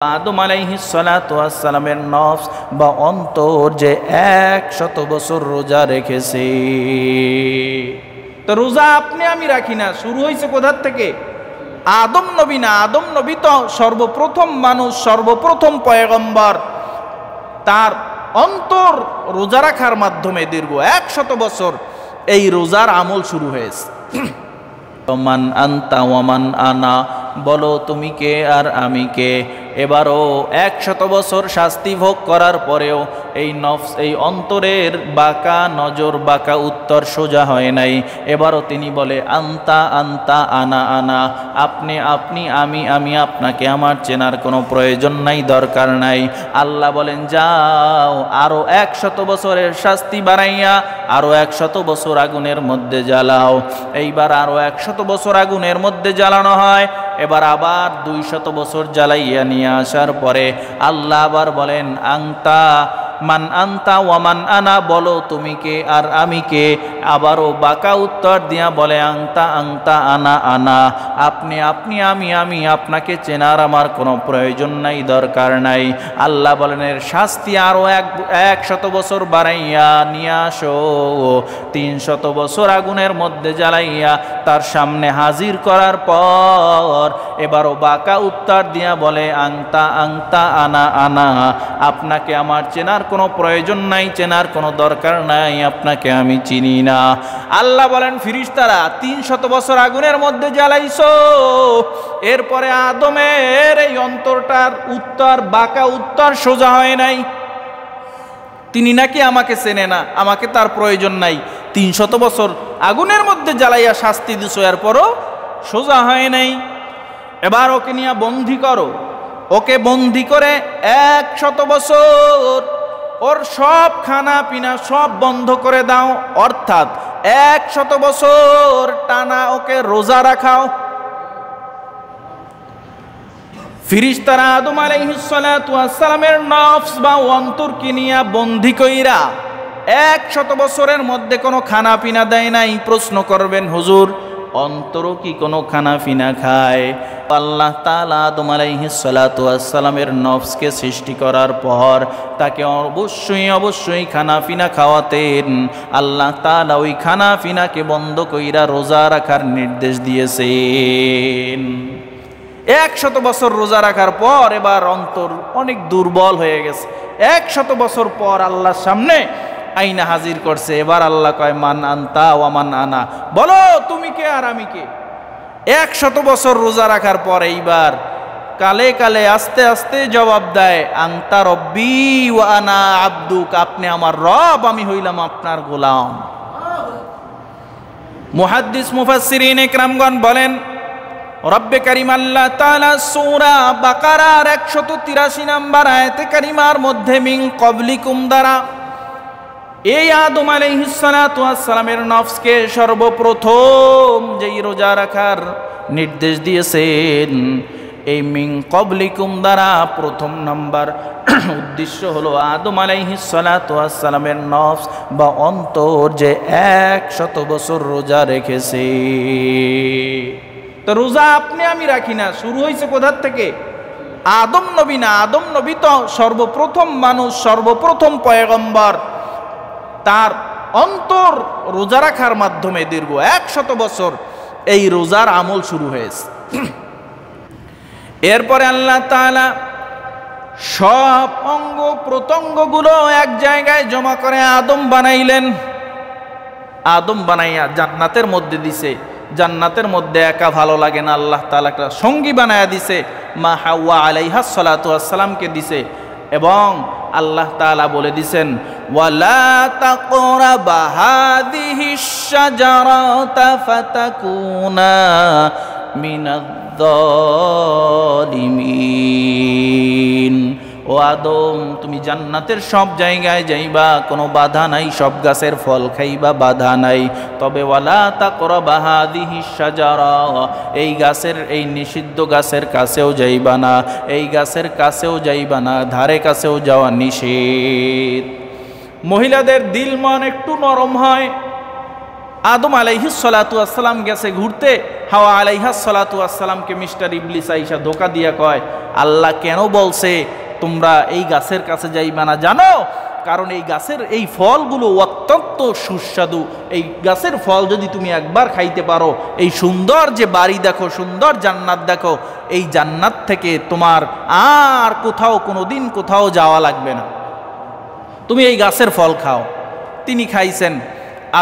আদম আলাইহিস সালাতু ওয়াস সালামের নফস বা অন্তর যে 100 বছর রোজা রেখেছে। তো রোজা আপনি আমি রাখি না, শুরু হয়েছে কোথা থেকে? আদম নবী না, আদম নবী তো সর্বপ্রথম মানুষ, সর্বপ্রথম পয়গম্বর। তার অন্তর রোজা রাখার মাধ্যমে দীর্ঘ 100 বছর এই রোজার আমল শুরু হয়েছে। মান আনতা ওয়ামান আনা, বলো তুমি কে আর আমি কে। এবারও 100 বছর শাস্তি ভোগ করার পরেও এই নফস, এই অন্তরের বাঁকা নজর, বাঁকা উত্তর সোজা হয় নাই। এবারও তিনি বলে আন্তা আন্তা আনা আনা, আপনি আপনি, আমি আমি, আপনাকে আমার চেনার কোনো প্রয়োজন নাই, দরকার নাই। আল্লাহ বলেন যাও আরো 100 বছরের শাস্তি বাড়াইয়া আরো 100 বছর আগুনের মধ্যে জ্বালাও। এইবার আরো 100 বছর আগুনের মধ্যে জ্বালানো হয়। এবার আবার 200 বছর জ্বালাইয়া নিয়ে আসার পরে আল্লাহ আবার বলেন আংতা মান আনতা ওয়ামান আনা, বলো তুমি কে আর আমি কে। আবারও বাঁকা উত্তর দিয়া বলে আংতা আংতা আনা আনা, আপনি আপনি, আমি আমি, আপনাকে চেনার আমার কোনো প্রয়োজন নাই, দরকার নাই। আল্লাহ বলেন এর শাস্তি আরও 100 বছর বাড়াইয়া নিয়ে আসো। 300 বছর আগুনের মধ্যে জ্বালাইয়া তার সামনে হাজির করার পর এবারও বাঁকা উত্তর দিয়া বলে আংতা আংতা আনা আনা, আপনাকে আমার চেনার কোনো প্রয়োজন নাই, চেনার কোনো দরকার নাই, আপনাকে আমি চিনি না। আল্লাহ বলেন ফিরিস্তারা 300 বছর আগুনের মধ্যে জ্বালাইছো, এরপরে আদমের এই অন্তরটার উত্তর, বাঁকা উত্তর সোজা হয় নাই। তিনি নাকি আমাকে চেনে না, আমাকে তার প্রয়োজন নাই। 300 বছর আগুনের মধ্যে জ্বালাইয়া শাস্তি দিছো, এরপরও সোজা হয় নাই। এবার ওকে নিয়ে বন্দি করো। ওকে বন্দি করে 100 বছর ওর সব খানা পিনা সব বন্ধ করে দাও, অর্থাৎ 100 বছর টানা ওকে রোজা রাখাও। ফিরিস্তারা আদম আলাইহিস সালাতু ওয়াস সালামের নফস বা অন্তরকে নিয়ে বন্দি কইরা 100 বছরের মধ্যে কোনো খানা পিনা দেয় নাই। প্রশ্ন করবেন হুজুর, অন্তরও কি কোনো খানা পিনা খায়? আল্লাহ তাআলা আদম আলাইহিস সালাতু ওয়াস সালামের নফসকে সৃষ্টি করার পর তাকে অবশ্যই অবশ্যই খানা পিনা খাওয়াতেন। আল্লাহ তাআলা ওই খানা পিনাকে বন্ধ কইরা রোজা রাখার নির্দেশ দিয়েছেন। 100 বছর রোজা রাখার পর এবার অন্তর অনেক দুর্বল হয়ে গেছে। 100 বছর পর আল্লাহর সামনে আইনা হাজির করছে। এবার আল্লাহ কয় মান আনতা ওয়ামান আনা, বলো তুমি কে আর আমি কে। 100 বছর রোজা রাখার পর এইবার কালে কালে আস্তে আস্তে জবাব দেয় আনতা রব্বি ওয়া আনা আব্দুক, আপনি আমার রব, আমি হইলাম আপনার গোলাম। মুহাদ্দিস মুফাসসিরিন ইকরামগণ বলেন রব্বে কারীম আল্লাহ তাআলা সূরা বাকারার 183 নম্বর আয়াতে কারিমার মধ্যে মিন ক্বাবলিকুম দ্বারা এই আদম আলাইহিস সালাতু ওয়াস সালামের নফসকে সর্বপ্রথম যেই রোজা রাখার নির্দেশ দিয়েছেন, এই মিন ক্বাবলিকুম দ্বারা প্রথম নাম্বার উদ্দেশ্য হলো আদম আলাইহিস সালাতু ওয়াস সালামের নফস বা অন্তর যে 100 বছর রোজা রেখেছে। তো রোজা আপনি আমি রাখি না, শুরু হয়েছে কোথা থেকে? আদম নবী না, আদম নবী তো সর্বপ্রথম মানুষ, সর্বপ্রথম পয়গম্বর। তার অন্তর রোজা রাখার মাধ্যমে দীর্ঘ 100 বছর এই রোজার আমল শুরু হয়েছে। এরপরে আল্লাহ তাআলা সব অঙ্গ প্রত্যঙ্গগুলো এক জায়গায় জমা করে আদম বানাইলেন। আদম বানাইয়া জান্নাতের মধ্যে দিছে। জান্নাতের মধ্যে একা ভালো লাগে না, আল্লাহ তাআলা একটা সঙ্গী বানায়া দিছে, মা হাওয়া আলাইহাস সালাতু ওয়াস সালামকে দিছে। এবং আল্লাহ তাআলা বলে দিছেন ওয়ালা তাকরাবা হাযিহিশ শাজারাতা ফাতাকুনা মিনায যালিমিন। ও আদম, তুমি জান্নাতের সব জায়গায় যাইবা, কোনো বাধা নাই, সব গাছের ফল খাইবা, বাধা নাই। তবে ওয়ালা তাকরাবা হাযিহিশ শাজারা, এই গাছের, এই নিষিদ্ধ গাছের কাছেও যাইবা না, এই গাছের কাছেও যাইবা না, ধারে কাছেও যাওয়া নিষেধ। মহিলাদের দিল মন একটু নরম হয়। আদম আলাইহিস সালাতু ওয়াস সালাম গেছে ঘুরতে, হাওয়া আলাইহিস সালাতু ওয়াসসালামকে মিস্টার ইবলিস আইসা ধোকা দিয়া কয়, আল্লাহ কেন বলছে তোমরা এই গাছের কাছে যাইবা না জানো? কারণ এই গাছের এই ফলগুলো অত্যন্ত সুস্বাদু। এই গাছের ফল যদি তুমি একবার খাইতে পারো, এই সুন্দর যে বাড়ি দেখো, সুন্দর জান্নাত দেখো, এই জান্নাত থেকে তোমার আর কোথাও কোনোদিন কোথাও যাওয়া লাগবে না, তুমি এই গাছের ফল খাও। তিনি খাইছেন।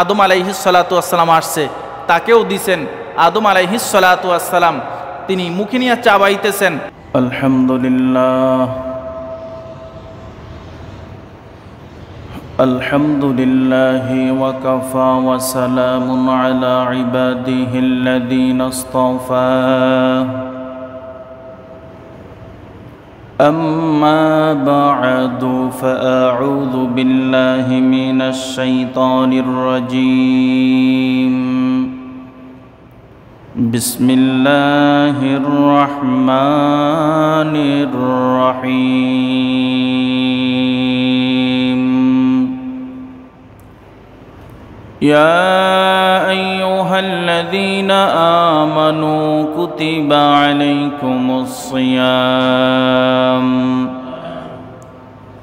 আদম আলাইহিস সালাতু ওয়াসসালাম আসছে, তাকেও দিছেন। আদম আলাইহিস সালাতু ওয়াসসালাম তিনি মুখে নিয়ে চাবাইতেছেন, আলহামদুলিল্লাহ আলহামদুলিল্লাহি ওয়া কাফা ওয়া সালামুন আলা ইবাদিহিল্লাযীনা ইসতাফা। أما بعد فأعوذ بالله من الشيطان الرجيم. بسم الله الرحمن الرحيم. يا أيها الذين آمنوا كتب عليكم الصيام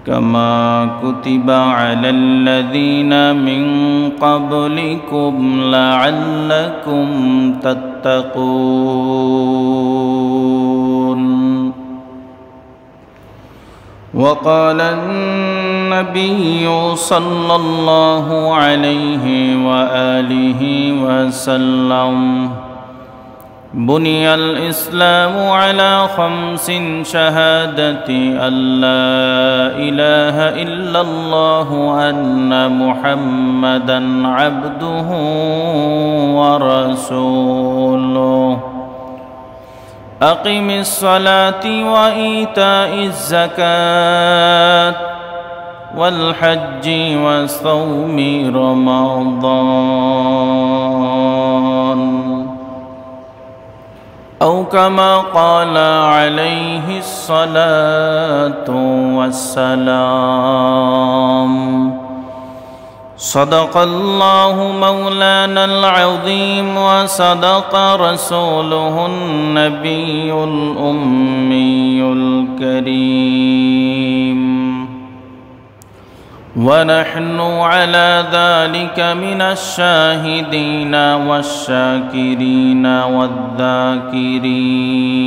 كما كتب على الذين من قبلكم لعلكم تتقون. وقال النبي صلى الله عليه وآله وسلم بني الإسلام على 5 شهادة أن لا إله إلا الله وأن محمدا عبده ورسوله أقم الصلاة وإيتاء الزكاة والحج وصوم رمضان أو كما قال عليه الصلاة والسلام. صدق الله مولانا العظيم وصدق رسوله النبي الأمي الكريم. ونحن على ذلك من الشاهدين والشاكرين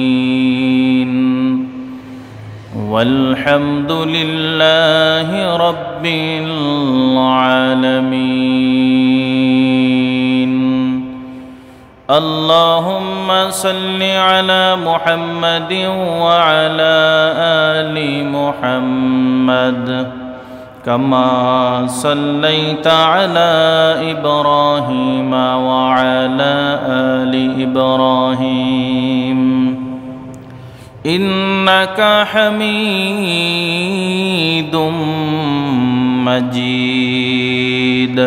والذاكرين والحمد لله رب العالمين. اللهم صل على محمد وعلى آل محمد كما صليت على إبراهيم وعلى آل إبراهيم إنك حميد مجيد.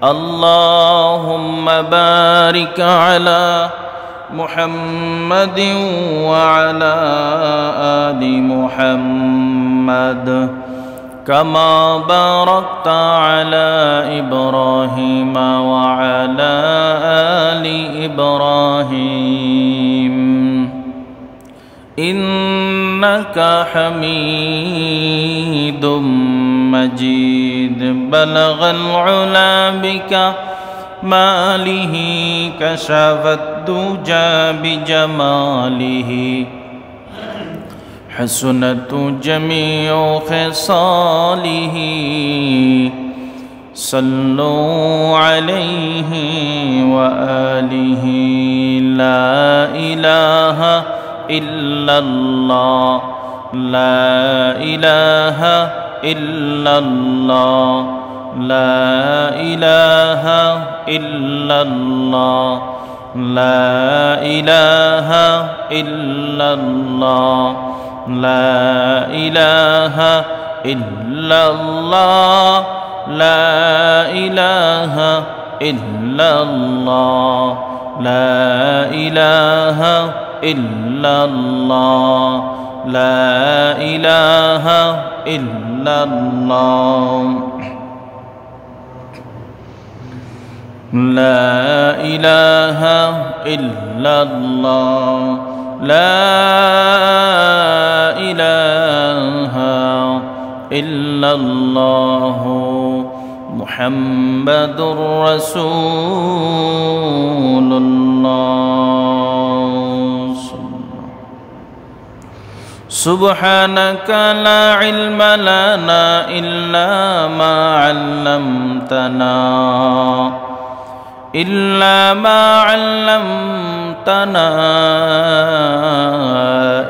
اللهم بارك على محمد وعلى آل محمد كما باركت على إبراهيم وعلى آل إبراهيم إنك حميد مجيد. بلغ العلا بكماله كشف الدجى بجماله حسنت جميع خصاله. صلوا عليه وآله. لا إله إلا الله لا إله إلا الله لا إله إلا الله لا إله إلا الله لا إله إلا الله لا إله إلا الله لا إله إلا الله لا إله إلا الله. لا إله إلا الله لا إله إلا الله محمد رسول الله سبحانك لا علم لنا إلا ما علمتنا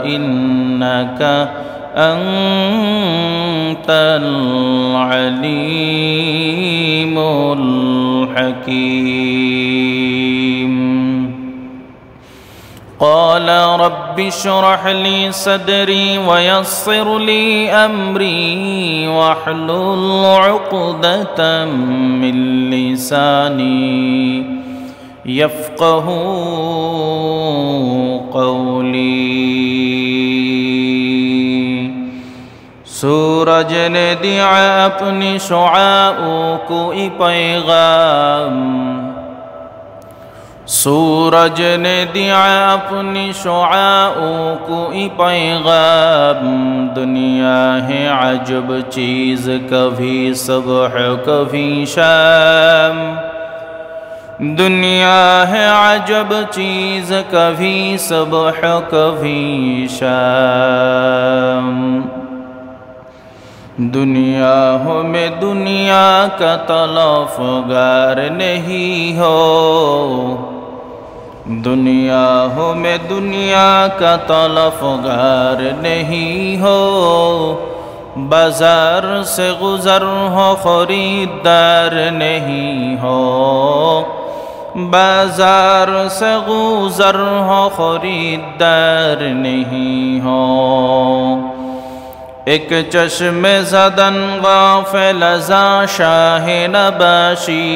إنك أنت العليم الحكيم قال رب اشرح لي صدري ويسر لي أمري واحلل عقدة من لساني يفقه قولي سورج نے دیا اپنی شعاعوں کو پیغام سورج نے دیا اپنی شعاعوں کو پیغام دنیا ہے عجب چیز کبھی صبح کبھی شام دنیا ہے عجب چیز کبھی صبح کبھی شام دنیا ہو میں دنیا کا طلبگار نہیں ہو دنیا ہو میں دنیا کا طلبگار نہیں ہو بازار سے گزر ہو خریدار نہیں ہو بازار سے گزر ہو خریدار نہیں ہو ایک چشم زدن غافل ازاں شاہ نباشی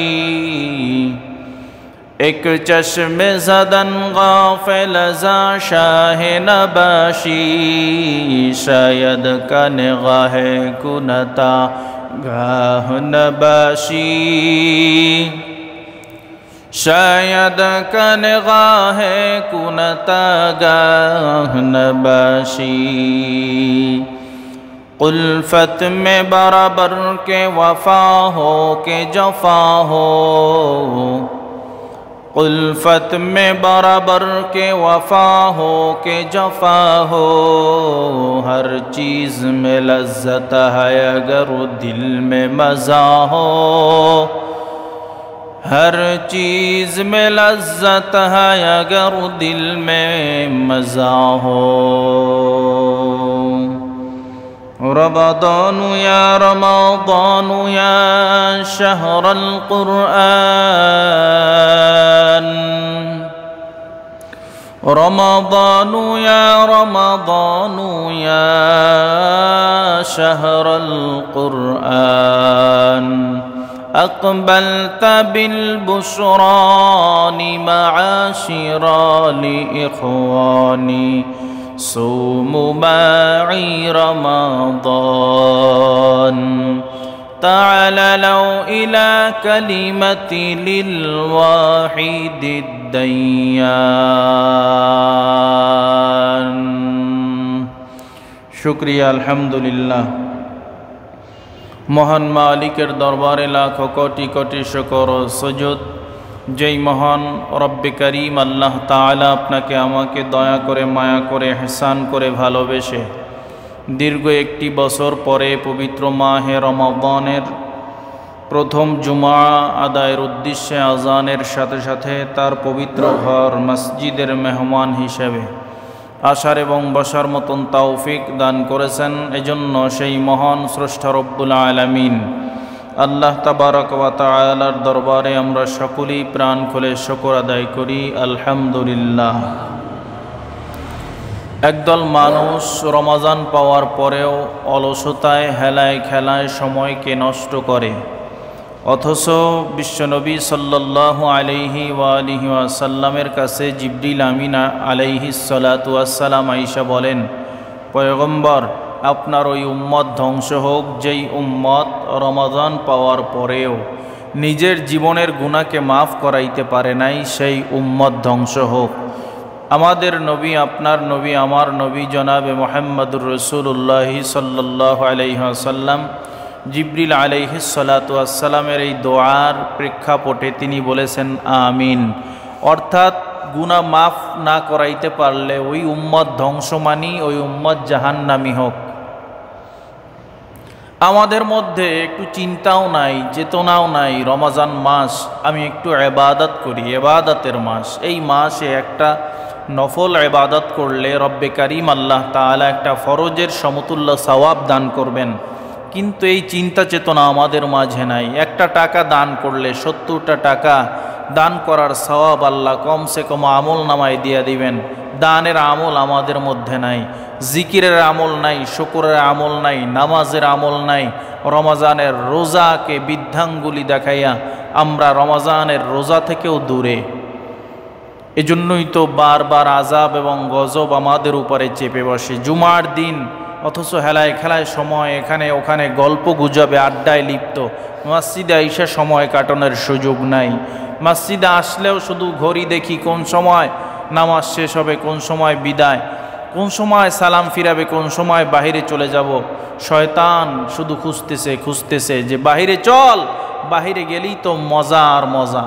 ایک چشم زدن غافل ازاں شاہ نباشی شاید کا نگاہ کنتا گاہ نباشی شاید کا نگاہ کنتا گاہ نباشی الفت میں برابر کے وفا ہو کہ جفا ہو الفت میں برابر کے وفا ہو کہ جفا ہو ہر چیز میں لذت ہے اگر دل میں مزہ ہو ہر چیز میں لذت ہے اگر دل میں مزہ ہو رمضان یا رمضان یا شہر القرآن رمضان یا رمضان یا شہر القرآن اقبلت بالبشران معاشرا لإخواني صوموا معي رمضان تعالوا إلى كلمة للواحد الديان شکریہ الحمدللہ মহান মালিকের দরবারে লাখো কোটি কোটি শুকর ও সুজুদ যেই মহান রব্বে করিম আল্লাহ তাআলা আপনাকে আমাকে দয়া করে মায়া করে ইহসান করে ভালোবেসে দীর্ঘ একটি বছর পরে পবিত্র মাহে রমাদানের প্রথম জুমা আদায়ের উদ্দেশ্যে আজানের সাথে সাথে তার পবিত্র ঘর মসজিদের মেহমান হিসেবে আসার এবং বসার মতন তৌফিক দান করেছেন এজন্য সেই মহান স্রষ্টা রব্বুল আলামিন আল্লাহ তাবারক ওয়া তাআলার দরবারে আমরা সকলেই প্রাণ খুলে শুকর আদায় করি আলহামদুলিল্লাহ। একদল মানুষ রমজান পাওয়ার পরেও অলসতায় হেলায় খেলায় সময়কে নষ্ট করে, অথচ বিশ্বনবী সাল্লাল্লাহু আলাইহি ওয়া আলিহি ওয়াসাল্লামের কাছে জিবরিল আমিন আলাইহিস সালাতু ওয়াসসালাম আয়েশা বলেন, পয়গম্বর আপনার ওই উম্মত ধ্বংস হোক যেই উম্মত রমাদান পাওয়ার পরেও নিজের জীবনের গুনাহকে মাফ করাইতে পারে নাই, সেই উম্মত ধ্বংস হোক। আমাদের নবী, আপনার নবী, আমার নবী জনাবে মুহাম্মদুর রাসূলুল্লাহ সাল্লাল্লাহু আলাইহি ওয়াসাল্লাম জিবরিল আলাইহিস সালাতু ওয়াসসালামের এই দোয়ার প্রেক্ষাপটে তিনি বলেছেন আমিন। অর্থাৎ গুনাহ মাফ না করাইতে পারলে ওই উম্মত ধ্বংস মানি, ওই উম্মত জাহান্নামী হোক। আমাদের মধ্যে একটু চিন্তাও নাই, চেতনাও নাই, রমজান মাস আমি একটু ইবাদত করি, ইবাদতের মাস। এই মাসে একটা নফল ইবাদত করলে রব্বে কারীম আল্লাহ তাআলা একটা ফরজের সমতুল্য সওয়াব দান করবেন, কিন্তু এই চিন্তা চেতনা আমাদের মাঝে নাই। একটা টাকা দান করলে 70টা টাকা দান করার সওয়াব আল্লাহ কমসে কম আমল নামায় দিয়ে দিবেন। দানের আমল আমাদের মধ্যে নাই, জিকিরের আমল নাই, শুকরের আমল নাই, নামাজের আমল নাই। রমজানের রোজাকে বৃদ্ধাঙ্গুলি দেখাইয়া আমরা রমজানের রোজা থেকেও দূরে। এজন্যই তো বারবার আযাব এবং গজব আমাদের উপরে চেপে বসে। জুমার দিন অথচ হেলায় খেলায় সময় এখানে ওখানে গল্প গুজবে আড্ডায় লিপ্ত। মসজিদে আইসা সময় কাটানোর সুযোগ নাই। মসজিদে আসলেও শুধু ঘড়ি দেখি, কোন সময় নামাজ শেষ হবে, কোন সময় বিদায়, কোন সময় সালাম ফিরাবে, কোন সময় বাহিরে চলে যাব। শয়তান শুধু খুঁজতেছে যে বাহিরে চল, বাহিরে গেলেই তো মজা আর মজা।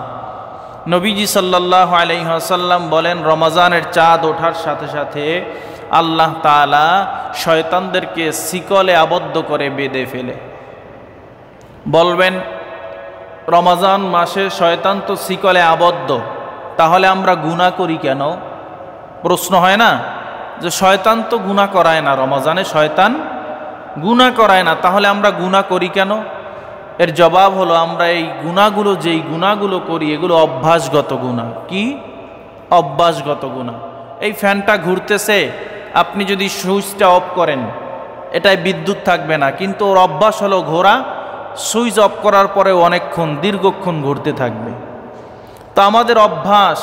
নবীজি সাল্লাল্লাহু আলাইহি ওয়াসাল্লাম বলেন, রমজানের চাঁদ ওঠার সাথে সাথে আল্লাহ তাআলা শয়তানদেরকে শিকলে আবদ্ধ করে বেঁধে ফেলে। বলবেন রমজান মাসে শয়তান তো শিকলে আবদ্ধ, তাহলে আমরা গুনাহ করি কেন? প্রশ্ন হয় না যে শয়তান তো গুনাহ করায় না, রমজানে শয়তান গুনাহ করায় না, তাহলে আমরা গুনাহ করি কেন? এর জবাব হলো, আমরা এই গুনাহগুলো, যেই গুনাহগুলো করি এগুলো অভ্যাসগত গুনাহ। কি অভ্যাসগত গুনাহ? এই ফ্যানটা ঘুরতেছে, আপনি যদি সুইচটা অফ করেন এটায় বিদ্যুৎ থাকবে না, কিন্তু ওর অভ্যাস হলো ঘোরা, সুইচ অফ করার পরে অনেকক্ষণ দীর্ঘক্ষণ ঘুরতে থাকবে। তো আমাদের অভ্যাস,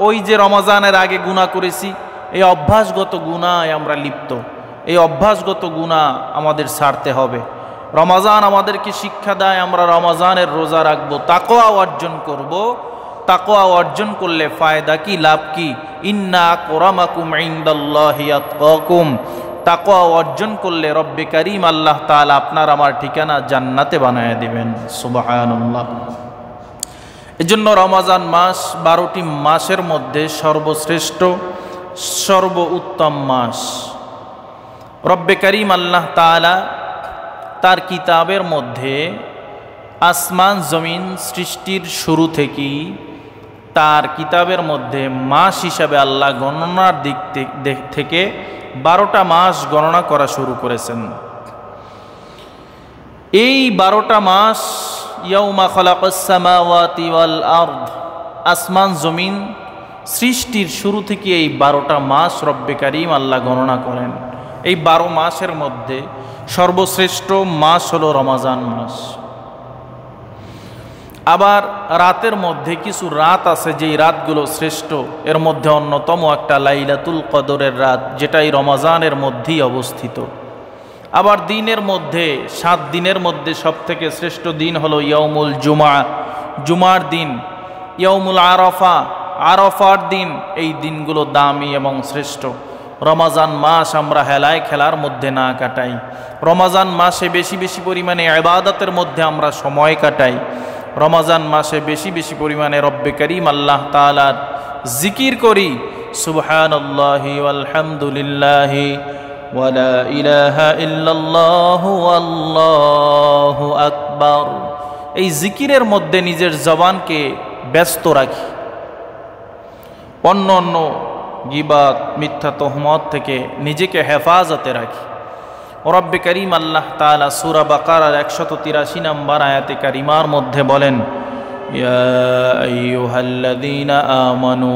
ওই যে রমজানের আগে গুনাহ করেছি, এই অভ্যাসগত গুনাহে আমরা লিপ্ত। এই অভ্যাসগত গুনাহ আমাদের ছাড়তে হবে। রমজান আমাদেরকে শিক্ষা দেয় আমরা রমজানের রোজা রাখবো, তাকওয়া অর্জন করব। তাকওয়া অর্জন করলে ফায়দা কি, লাভ কি? ইন্না আকরামাকুম ইনদাল্লাহি আতকাকুম। তাকওয়া অর্জন করলে রব্বে কারীম আল্লাহ তাআলা আপনার আমার ঠিকানা জান্নাতে বানায় দিবেন। সুবহানাল্লাহ। এজন্য রমজান মাস 12টি মাসের মধ্যে সর্বশ্রেষ্ঠ, সর্ব উত্তম মাস। রব্বে কারীম আল্লাহ তাআলা তার কিতাবের মধ্যে আসমান জমিন সৃষ্টির শুরু থেকেই তার কিতাবের মধ্যে মাস হিসাবে আল্লাহ গণনার দিক থেকে 12টা মাস গণনা করা শুরু করেছেন। এই 12টা মাস ইয়াউমা খালাকাস সামাওয়াতি ওয়াল আরদ, আসমান জমিন সৃষ্টির শুরু থেকে এই 12টা মাস রব্বে কারীম আল্লাহ গণনা করেন। এই 12 মাসের মধ্যে সর্বশ্রেষ্ঠ মাস হলো রমজান মাস। আবার রাতের মধ্যে কিছু রাত আছে যেই রাতগুলো শ্রেষ্ঠ, এর মধ্যে অন্যতম একটা লাইলাতুল কদরের রাত, যেটা এই রমজানের মধ্যেই অবস্থিত। আবার দিনের মধ্যে 7 দিনের মধ্যে সবথেকে শ্রেষ্ঠ দিন হলো ইয়াউমুল জুমা, জুমার দিন, ইয়াউমুল আরাফা, আরাফার দিন। এই দিনগুলো দামি এবং শ্রেষ্ঠ। রমজান মাস আমরা হেলায় খেলার মধ্যে না কাটাই। রমজান মাসে বেশি বেশি পরিমাণে ইবাদতের মধ্যে আমরা সময় কাটাই। রমজান মাসে বেশি বেশি পরিমাণে রব্বে কারীম আল্লাহ তাআলার জিকির করি। সুবহানাল্লাহি ওয়ালহামদুলিল্লাহি ওয়া লা ইলাহা ইল্লাল্লাহু আল্লাহু আকবার। এই জিকিরের মধ্যে নিজের জবানকে ব্যস্ত রাখি, অন্য গীবাত, মিথ্যা তহমত থেকে নিজেকে হেফাজতে রাখি। রব্বে কারীম আল্লাহ তাআলা সূরা বাকারার 183 নম্বর আয়াতে কারিমার মধ্যে বলেন, ইয়া আইয়ুহাল্লাযীনা আমানু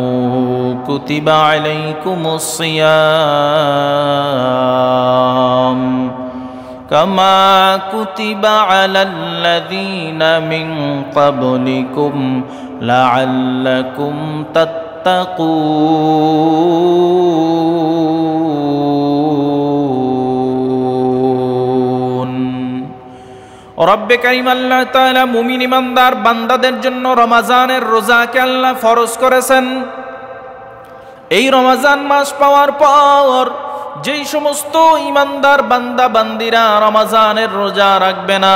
কুতিবা আলাইকুমুস সিয়াম কামা কুতিবা আলাল্লাযীনা মিন ক্বাবলিকুম লাআল্লাকুম তাত্তাকুন। রব্বে কারীম আল্লাহ তাআলা মুমিন ইমানদার বান্দাদের জন্য রমজানের রোজাকে আল্লাহ ফরজ করেছেন। এই রমজান মাস পাওয়ার পর যেই সমস্ত ইমানদার বান্দা বান্দিরা রমজানের রোজা রাখবে না,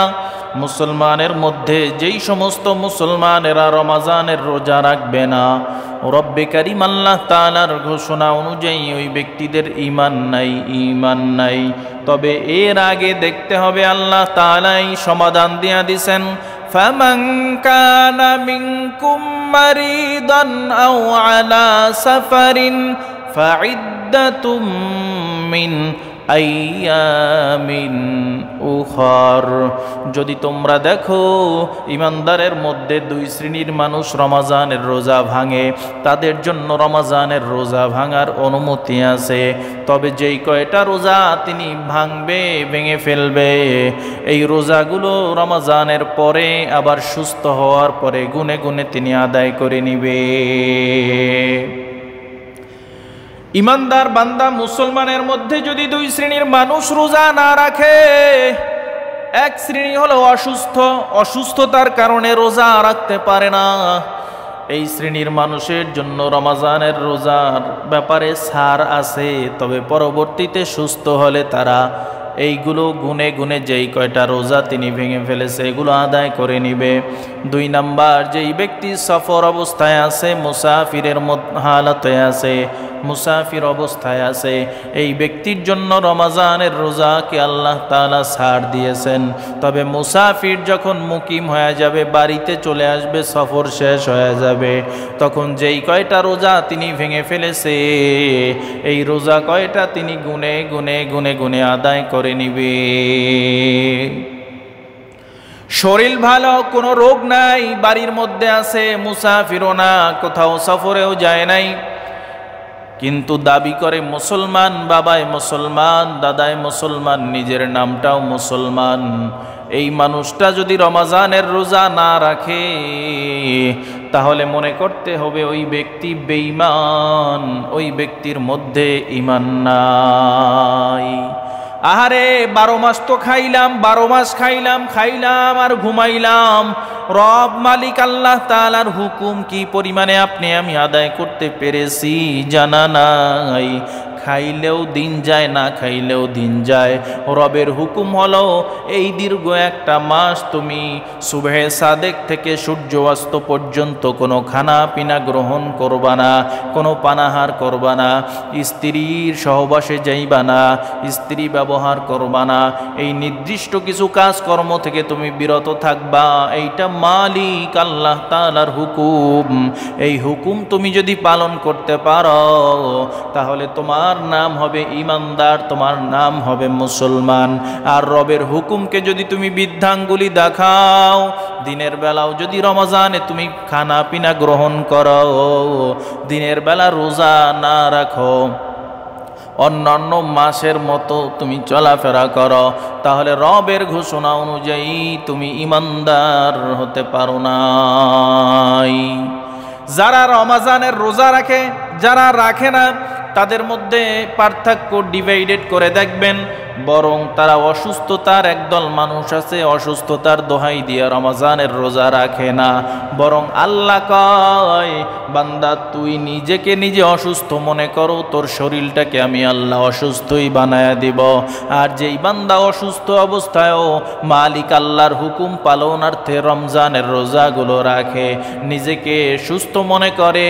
মুসলমানের মধ্যে যেই সমস্ত মুসলমানেরা রমজানের রোজা রাখবে না, রব্বে কারীম আল্লাহ তাআলার ঘোষণা অনুযায়ী ওই ব্যক্তিদের ঈমান নাই। তবে এর আগে দেখতে হবে আল্লাহ তাআলাই সমাধান দিয়া দিয়েছেন, ফামান কানা মিনকুম মারিদান আও আলা সাফারিন ফাইদ্দাতুম মিন আইয়ামিন উখর। যদি তোমরা দেখো ইমানদারের মধ্যে দুই শ্রেণীর মানুষ রমজানের রোজা ভাঙে, তাদের জন্য রমজানের রোজা ভাঙার অনুমতি আছে। তবে যেই কয়টা রোজা তিনি ভেঙে ফেলবে, এই রোজাগুলো রমজানের পরে আবার সুস্থ হওয়ার পরে গুনে গুনে তিনি আদায় করে নিবে। ইমানদার বান্দা মুসলমানের মধ্যে যদি দুই শ্রেণীর মানুষ রোজা না রাখে, এক শ্রেণী হলো অসুস্থতার কারণে রোজা রাখতে পারে না, এই শ্রেণীর মানুষের জন্য রমজানের রোজার ব্যাপারে ছাড় আছে। তবে পরবর্তীতে সুস্থ হলে তারা এইগুলো গুনে গুনে যেই কয়টা রোজা তিনি ভেঙে ফেলেছে এগুলো আদায় করে নিবে। 2 নাম্বার, যেই ব্যক্তি সফর অবস্থায় আছে, মুসাফিরের হালতে আছে, মুসাফির অবস্থায় আছে, এই ব্যক্তির জন্য রমজানের রোজাকে আল্লাহ তাআলা ছাড় দিয়েছেন। তবে মুসাফির যখন মুকিম হয়ে যাবে, বাড়িতে চলে আসবে, সফর শেষ হয়ে যাবে, তখন যেই কয়টা রোজা তিনি ভেঙে ফেলেছে এই রোজা কয়টা তিনি গুনে গুনে আদায় করে নিবে। শরীর ভালো, কোনো রোগ নাই, বাড়ির মধ্যে আছে, মুসাফিরও না, কোথাও সফরেও যায় নাই, কিন্তু দাবি করে মুসলমান, বাবাই মুসলমান, দাদাই মুসলমান, নিজের নামটাও মুসলমান। এই মানুষটা যদি রমজানের রোজা না রাখে তাহলে মনে করতে হবে ওই ব্যক্তি বেঈমান, ওই ব্যক্তির মধ্যে ঈমান নাই। আহারে 12 মাস তো খাইলাম, 12 মাস খাইলাম আর ঘুমাইলাম, রব মালিক আল্লাহ তাআলার হুকুম কি পরিমাণে আপনি আমি আদায় করতে পেরেছি জানা নাই। খাইলেও দিন যায়, না খাইলেও দিন যায়। রবের হুকুম হলো এই দীর্ঘ একটা মাস তুমি সুবহে সাদেক থেকে সূর্য অস্ত পর্যন্ত কোনো খানা পিনা গ্রহণ করবা না, কোনো পানাহার করবা না, স্ত্রীর সহবাসে যাইবা না, স্ত্রী ব্যবহার করবা না, এই নির্দিষ্ট কিছু কাজকর্ম থেকে তুমি বিরত থাকবা। এইটা মালিক আল্লাহ তাআলার হুকুম। এই হুকুম তুমি যদি পালন করতে পারো তাহলে তোমার নাম হবে ঈমানদার, তোমার নাম হবে মুসলমান। আর রবের হুকুমকে যদি তুমি বৃদ্ধাঙ্গুলি দেখাও, দিনের বেলাও যদি রমজানে তুমি খানা পিনা গ্রহণ করো, দিনের বেলা রোজা না রাখো, অন্যান্য মাসের মতো তুমি চলাফেরা করো, তাহলে রবের ঘোষণা অনুযায়ী তুমি ঈমানদার হতে পারো নাই। যারা রমজানের রোজা রাখে, যারা রাখে না, তাদের মধ্যে পার্থক্য ডিভাইডেড করে দেখবেন। বরং তারা অসুস্থতার একদল মানুষ আছে, অসুস্থতার দোহাই দিয়ে রমজানের রোজা রাখে না, বরং আল্লাহ কয় বান্দা তুই নিজেকে নিজে অসুস্থ মনে করো, তোর শরীরটাকে আমি আল্লাহ অসুস্থই বানায়া দিব। আর যেই বান্দা অসুস্থ অবস্থায়ও মালিক আল্লাহর হুকুম পালনার্থে রমজানের রোজাগুলো রাখে, নিজেকে সুস্থ মনে করে,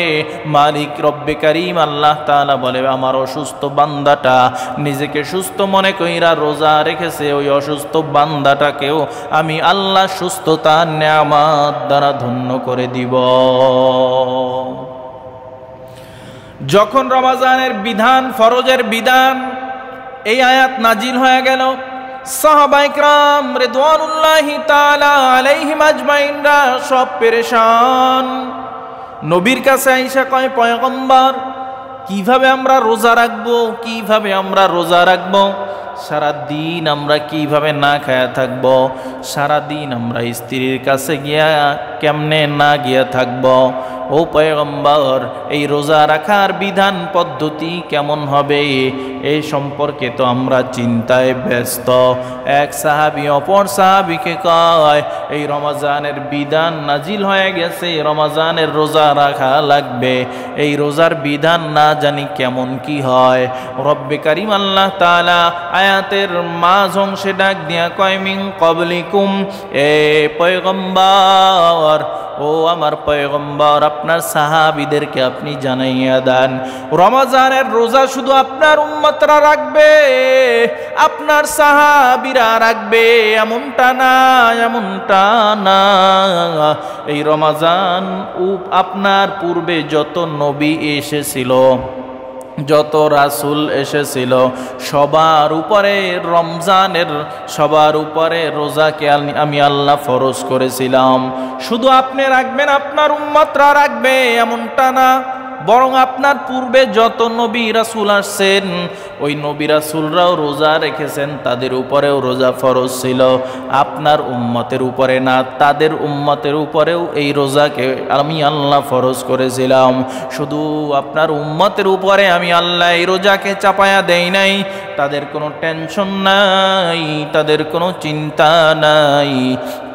মালিক রব্বে কারীম আল্লাহ তাআলা বলে আমার অসুস্থ বান্দাটা নিজেকে সুস্থ মনে কইরা রোজা রেখেছে, ওই অসুস্থ বান্দাটাকেও আমি আল্লাহ সুস্থতার নিয়ামত দ্বারা ধন্য করে দিব। যখন রমজানের বিধান, ফরজের বিধান এই আয়াত নাজিল হয়ে গেল, সাহাবায়ে কেরাম রিদওয়ানুল্লাহি তাআলা আলাইহিম আজমাইনরা সব পেরেশান। নবীর কাছে আইসা কয় পয়গম্বর কিভাবে আমরা রোজা রাখবো, কিভাবে আমরা রোজা রাখবো, সারা দিন আমরা কিভাবে না খায়া থাকবো, সারা দিন আমরা স্ত্রীর কাছে গিয়া কেমনে না গিয়া থাকবো। ও পয়গম্বর, এই রোজা রাখার বিধান পদ্ধতি কেমন হবে এই সম্পর্কে তো আমরা চিন্তায় ব্যস্ত। এক সাহাবী অপর সাহাবীকে কয়, এই রমজানের বিধান নাজিল হয়ে গেছে, রমজানের রোজা রাখা লাগবে, এই রোজার বিধান না জানি কেমন কি হয়। রব্বে কারীম আল্লাহ তাআলা আয়াতের মাঝ অংশে ডাক দিয়া কয়, মিন ক্বাবলিকুম, এ পয়গম্বর, ও আমার পয়গম্বর, আপনার সাহাবীদেরকে আপনি জানাইয়া দেন রমজানের রোজা শুধু আপনার উম্মতরা রাখবে, আপনার সাহাবীরা রাখবে, এমনটা না, এমনটা না। এই রমজান আপনার পূর্বে যত নবী এসেছিল, যত রাসূল এসেছিল, সবার উপরে রমজানের, সবার উপরে রোজাকে আমি আল্লাহ ফরজ করেছিলাম। শুধু আপনি রাখবেন, আপনার উম্মতরা রাখবে এমনটা না, বরং আপনার পূর্বে যত নবী রাসূল আসছেন ওই নবী রাসূলরাও রোজা রেখেছেন, তাদের উপরেও রোজা ফরজ ছিল। আপনার উম্মতের উপরে না, তাদের উম্মতের উপরেও এই রোজাকে আমি আল্লাহ ফরজ করেছিলাম। শুধু আপনার উম্মতের উপরে আমি আল্লাহ এই রোজাকে চাপায়া দেই নাই, তাদের কোনো টেনশন নাই, তাদের কোনো চিন্তা নাই,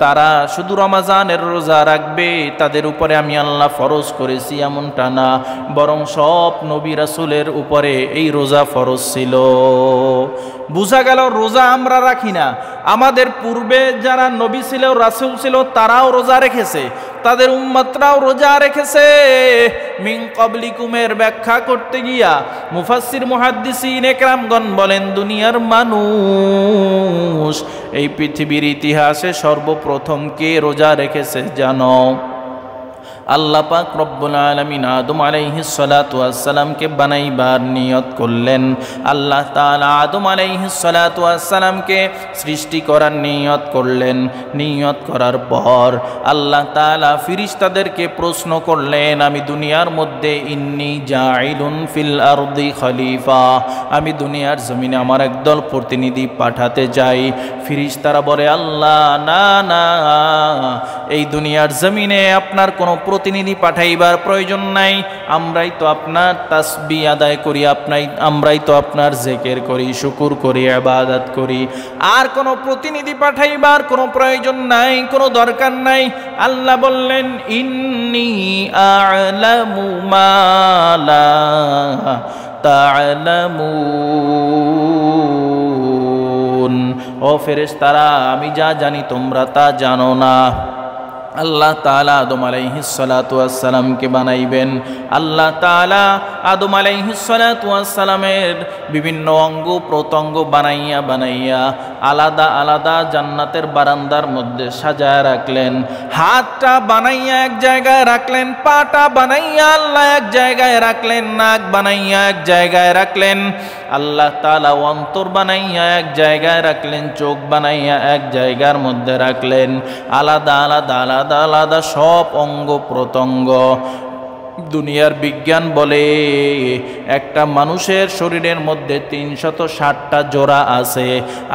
তারা শুধু রমজানের রোজা রাখবে, তাদের উপরে আমি আল্লাহ ফরজ করেছি এমনটা না, বরং সব নবী রাসূলের উপরে এই রোজা ফরজ ছিল। বুঝা গেল রোজা আমরা রাখি না, আমাদের পূর্বে যারা নবী ছিল, রাসূল ছিল, তারাও রোজা রেখেছে, তাদের উম্মতরাও রোজা রেখেছে। মিন ক্বাবলিকুমের ব্যাখ্যা করতে গিয়া মুফাসসির মুহাদ্দিসিন ইকরামগণ বলেন, দুনিয়ার মানুষ এই পৃথিবীর ইতিহাসে সর্বপ্রথম কে রোজা রেখেছে জানো? আল্লাহ পাক রব্বুল আলামিন আদম আলাইহিস সালাতু ওয়াস সালামকে বানাইবার নিয়ত করলেন। আল্লাহ তাআলা আদম আলাইহিস সালাতু ওয়াস সালামকে সৃষ্টি করার নিয়ত করলেন। নিয়ত করার পর আল্লাহ তাআলা ফেরেশতাদেরকে প্রশ্ন করলেন, আমি দুনিয়ার মধ্যে ইন্নী জাইলুন ফিল আরদি খলিফা, আমি দুনিয়ার জমিনে আমার একদল প্রতিনিধি পাঠাতে চাই। ফেরেশতারা বলে, আল্লাহ না না, এই দুনিয়ার জমিনে আপনার কোনো প্রতিনিধি পাঠাইবার প্রয়োজন নাই, আমরাই তো আপনার তাসবিহ আদায় করি, আমরাই তো আপনার জিকির করি, শুকর করি, ইবাদত করি, আর কোনো প্রতিনিধি পাঠাইবার কোনো প্রয়োজন নাই, কোনো দরকার নাই। আল্লাহ বললেন, ইন্নী আ'লামু মা লা তা'লামুন, ও ফেরেশতারা, আমি যা জানি তোমরা তা জানো না। আল্লাহ তাআলা আদম আলাইহিস সালাতু ওয়াস সালামকে বানাইবেন। আল্লাহ তাআলা আদম আলাইহিস সালাতু ওয়াস সালামের বিভিন্ন অঙ্গ প্রত্যঙ্গ বানাইয়া বানাইয়া আলাদা আলাদা জান্নাতের বারান্দার মধ্যে সাজায় রাখলেন। হাতটা বানাইয়া এক জায়গায় রাখলেন, পাটা বানাইয়া আল্লাহ এক জায়গায় রাখলেন, নাক বানাইয়া এক জায়গায় রাখলেন, আল্লাহ তাআলা অন্তর বানাইয়া এক জায়গায় রাখলেন, চোখ বানাইয়া এক জায়গার মধ্যে রাখলেন, আলাদা আলাদা আলাদা আলাদা সব অঙ্গ প্রত্যঙ্গ। দুনিয়ার বিজ্ঞান বলে একটা মানুষের শরীরের মধ্যে 360টা জোড়া আছে।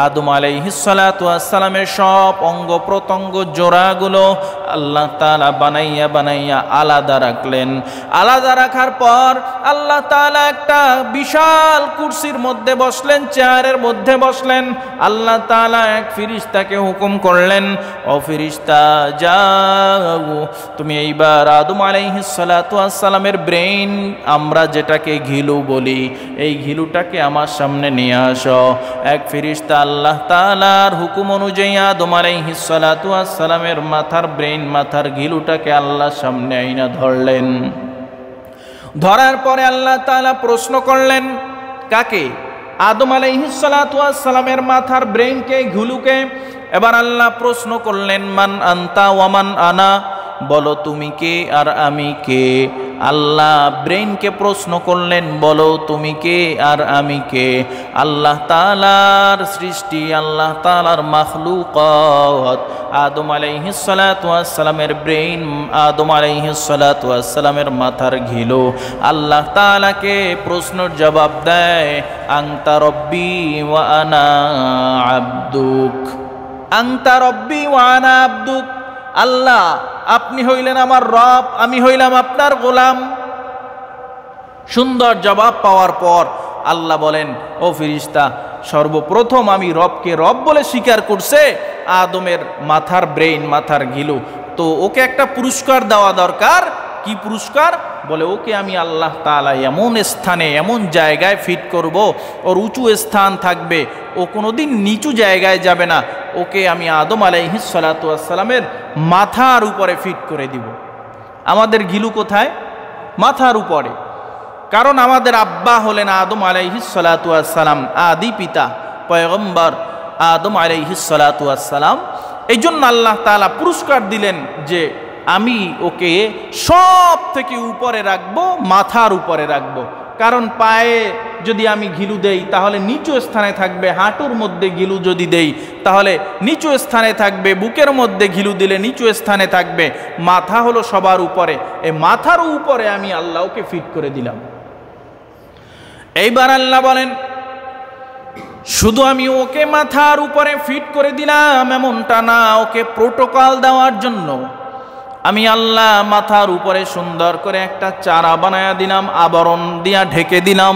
আদম আলাইহিস সালাতু ওয়াস সালামের সব অঙ্গ প্রত্যঙ্গ জোড়াগুলো আল্লাহ তাআলা বানাইয়া বানাইয়া আলাদা রাখলেন। আলাদা রাখার পর আল্লাহ তাআলা একটা বিশাল কুরসির মধ্যে বসলেন, চেয়ারের মধ্যে বসলেন। আল্লাহ তাআলা এক ফেরেশতাকে হুকুম করলেন, ও ফেরেশতা যাও, তুমি এইবার আদম আলাইহিস সালাতু ওয়াস সালামের ব্রেইন, আমরা যেটাকে ঘিলু বলি, এই ঘিলুটাকে আমার সামনে নিয়ে আসো। এক ফেরেশতা আল্লাহ তাআলার হুকুম অনুযায়ী আদম আলাইহিস সালাতু ওয়াস সালামের মাথার ব্রেইন, মাথার ঘিলুটাকে আল্লাহর সামনে আইনা ধরলেন। ধরার পরে আল্লাহ তাআলা প্রশ্ন করলেন, কাকে? আদম আলাইহিস সালাতু ওয়াস সালামের মাথার ব্রেইনকে, ঘিলুকে। এবার আল্লাহ প্রশ্ন করলেন, মান আনতা ওয়া মান আনা, বলো তুমি কে আর আমি কে? আল্লাহ ব্রেইনকে প্রশ্ন করলেন, বলো তুমি কে আর আমি কে? আল্লাহ তাআলার সৃষ্টি, আল্লাহ তাআলার মাখলুকাত, আদম আলাইহিস সালাতু ওয়াস সালামের ব্রেইন, আদম আলাইহিস সালাতু ওয়াস সালামের মাথার ঘিলু। আল্লাহ তাআলাকে প্রশ্নের জবাব দেয়, আনতা রব্বি ওয়া আনা আবদুক, আনতা রব্বি ওয়া আনা আবদুক, আল্লাহ আপনি হইলেন আমার রব, আমি হইলাম আপনার গোলাম। সুন্দর জবাব পাওয়ার পর আল্লাহ বলেন, ও ফেরেশতা, সর্বপ্রথম আমি রবকে রব বলে স্বীকার করছে আদমের মাথার ব্রেইন, মাথার ঘিলু। তো ওকে একটা পুরস্কার দেওয়া দরকার। কি পুরস্কার? বলে ওকে আমি আল্লাহ তাআলা এমন স্থানে, এমন জায়গায় ফিট করব, ওর উঁচু স্থান থাকবে, ও কোনোদিন নিচু জায়গায় যাবে না। ওকে আমি আদম আলাইহিস সালাতু ওয়াস সালামের মাথার উপরে ফিট করে দিব। আমাদের ঘিলু কোথায়? মাথার উপরে। কারণ আমাদের আব্বা হলেন আদম আলাইহিস সালাতু ওয়াস সালাম, আদি পিতা পয়গম্বর আদম আলাইহিস সালাতু ওয়াস সালাম। এই জন্য আল্লাহ তাআলা পুরস্কার দিলেন যে আমি ওকে সব থেকে উপরে রাখবো, মাথার উপরে রাখবো। কারণ পায়ে যদি আমি ঘিলু দেই তাহলে নিচু স্থানে থাকবে, হাঁটুর মধ্যে ঘিলু যদি দেই তাহলে নিচু স্থানে থাকবে, বুকের মধ্যে ঘিলু দিলে নিচু স্থানে থাকবে। মাথা হলো সবার উপরে, এই মাথার উপরে আমি আল্লাহ ওকে ফিট করে দিলাম। এইবার আল্লাহ বলেন, শুধু আমি ওকে মাথার উপরে ফিট করে দিলাম এমনটা না, ওকে প্রোটোকল দেওয়ার জন্য আমি আল্লাহ মাথার উপরে সুন্দর করে একটা চারা বানায়া দিলাম, আবরণ দিয়া ঢেকে দিলাম।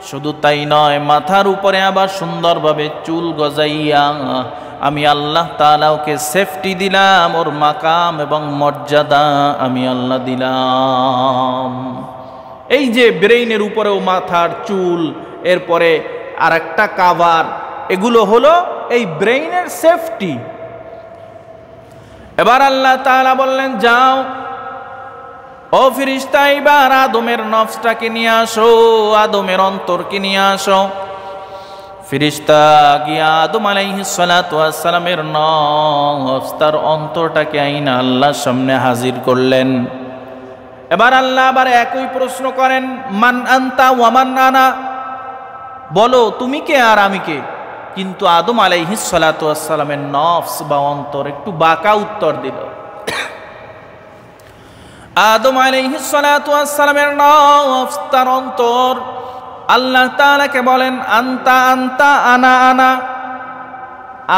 শুধু তাই নয়, মাথার উপরে আবার সুন্দরভাবে চুল গজাইয়া আমি আল্লাহ তাআলা ওকে সেফটি দিলাম, ওর মাকাম এবং মর্যাদা আমি আল্লাহ দিলাম। এই যে ব্রেইনের উপরেও মাথার চুল, এরপরে আর একটা কাভার, এগুলো হলো এই ব্রেইনের সেফটি। এবার আল্লাহ তাআলা বললেন, যাও ও ফেরেশতা, এবার আদমের নফসটাকে নিয়ে আসো, আদমের অন্তরকে নিয়ে আসো। ফেরেশতা গিয়া আদম আলাইহিস সালাতু ওয়াস সালামের নফস, তার অন্তরটাকে আইনা আল্লাহর সামনে হাজির করলেন। এবার আল্লাহ আবার একই প্রশ্ন করেন, মান আনতা ওয়া মান আনা, বলো তুমি কে আর আমি কে? কিন্তু আদম আলাইহিস সালাতু ওয়াস সালামের নফস বা অন্তর একটু বাঁকা উত্তর দিল। আদম আলাইহিস সালাতু ওয়াস সালামের নফস, তার অন্তর আল্লাহ তাআলাকে বলেন, আনতা আনতা আনা আনা,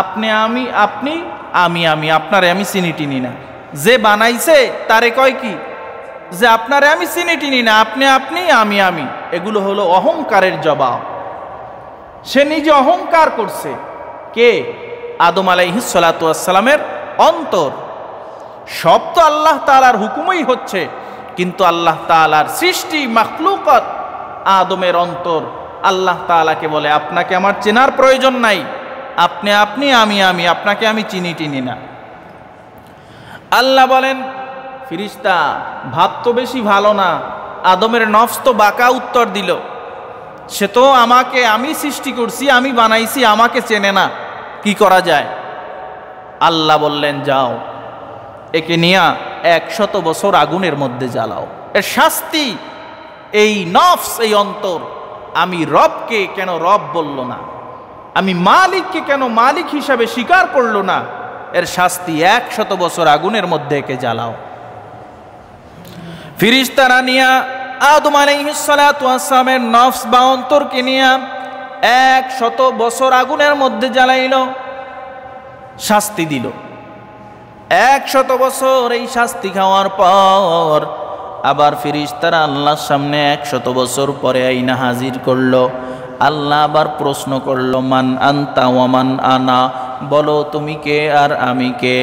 আপনি আমি, আপনি আমি আমি, আপনারে আমি চিনি টিনি না। যে বানাইছে তারে কয় কি? যে আপনারে আমি চিনি টিনি না, আপনি আপনি আমি আমি। এগুলো হলো অহংকারের জবাব। সে নিজে অহংকার করছে। কে? আদম আলাইহিস সালাতু ওয়াস সালামের অন্তর। সব তো আল্লাহ তাআলার হুকুমই হচ্ছে, কিন্তু আল্লাহ তাআলার সৃষ্টি মাখলুকাত আদমের অন্তর। আল্লাহ তাআলাকে বলে, আপনাকে আমার চেনার প্রয়োজন নাই, আপনি আপনি আমি আমি, আপনাকে আমি চিনি টিনি না। আল্লাহ বলেন, ফেরেশতা ভাব তো বেশি ভালো না, আদমের নফস তো বাঁকা উত্তর দিল, সে তো আমাকে আমি সৃষ্টি করছি, আমি বানাইছি, আমাকে চেনে না, কি করা যায়? আল্লাহ বললেন, যাও একে নিয়ে 100 বছর আগুনের মধ্যে জ্বালাও। এর শাস্তি এই নফস, এই অন্তর আমি রবকে কেন রব বলল না, আমি মালিককে কেন মালিক হিসাবে স্বীকার করল না, এর শাস্তি 100 বছর আগুনের মধ্যে একে জ্বালাও। ফেরেশতারা নিয়া আদম আলাইহিস সালাতু ওয়াস সালামের নফস বা অন্তরকে নিয়া 100 বছর আগুনের মধ্যে জ্বালাইল, শাস্তি দিল। 100 বছর এই শাস্তি খাওয়ার পর আবার ফেরেশতারা আল্লাহর সামনে 100 বছর পরে আইনা হাজির করলো। আল্লাহ আবার প্রশ্ন করলো, মান আনতা ওয়া মান আনা, বলো তুমি কে আর আমি কে?